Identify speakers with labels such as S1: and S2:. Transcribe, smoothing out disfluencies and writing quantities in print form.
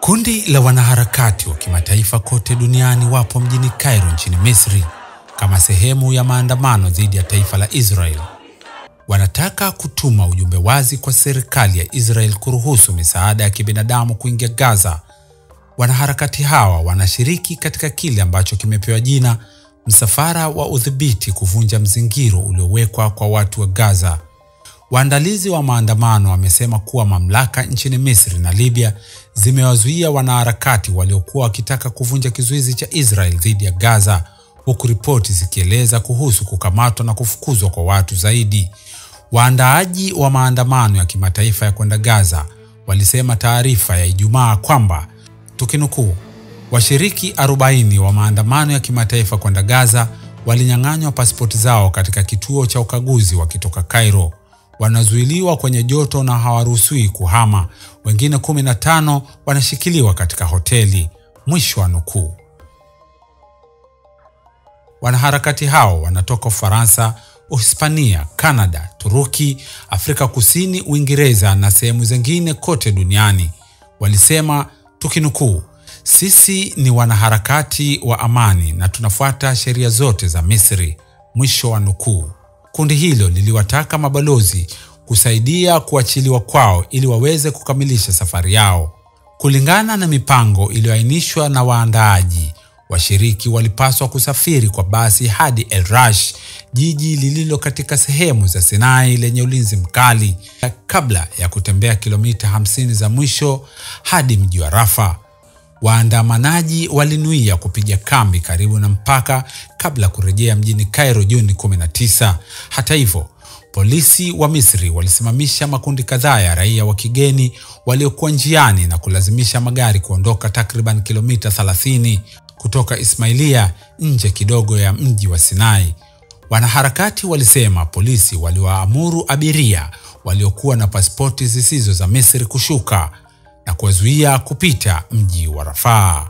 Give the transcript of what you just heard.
S1: Kundi la wanaharakati wa kimataifa kote duniani wapo mjini Cairo nchini Misri kama sehemu ya maandamano dhidi ya taifa la Israel. Wanataka kutuma ujumbe wazi kwa serikali ya Israel kuruhusu misaada ya kibinadamu kuingia Gaza. Wanaharakati hawa wanashiriki katika kile ambacho kimepewa jina msafara wa udhibiti kuvunja mzingiro uliowekwa kwa watu wa Gaza. Waandalizi wa maandamano wamesema kuwa mamlaka nchini Misri na Libya zimewazuia wanaharakati waliokuwa wakitaka kuvunja kizuizi cha Israel dhidi ya Gaza, huku ripoti zikieleza kuhusu kukamatwa na kufukuzwa kwa watu zaidi. Waandaaji wa maandamano ya kimataifa ya kwenda Gaza walisema taarifa ya Ijumaa kwamba, tukinukuu, washiriki 40 wa maandamano ya kimataifa kwenda Gaza walinyang'anywa pasipoti zao katika kituo cha ukaguzi wakitoka Cairo. Wanazuiliwa kwenye joto na hawaruhusiwi kuhama. Wengine 15 wanashikiliwa katika hoteli. Mwisho wa nukuu. Wanaharakati hao wanatoka Ufaransa, Uhispania, Canada, Turuki, Afrika Kusini, Uingereza na sehemu zingine kote duniani. Walisema, tukinukuu, sisi ni wanaharakati wa amani na tunafuata sheria zote za Misri. Mwisho wa nukuu. Kundi hilo liliwataka mabalozi kusaidia kuachiliwa kwao ili waweze kukamilisha safari yao. Kulingana na mipango iliyoainishwa na waandaaji, washiriki walipaswa kusafiri kwa basi hadi El Rash, jiji lililo katika sehemu za Sinai lenye ulinzi mkali, kabla ya kutembea kilomita 50 za mwisho hadi mji wa Rafa. Waandamanaji walinuia kupiga kambi karibu na mpaka kabla kurejea mjini Cairo Juni 19. Hata hivyo, polisi wa Misri walisimamisha makundi kadhaa ya raia wa kigeni waliokuwa njiani na kulazimisha magari kuondoka takriban kilomita 30 kutoka Ismailia, nje kidogo ya mji wa Sinai. Wanaharakati walisema polisi waliwaamuru abiria waliokuwa na pasipoti zisizo za Misri kushuka na kuwazuia kupita mji wa Rafah.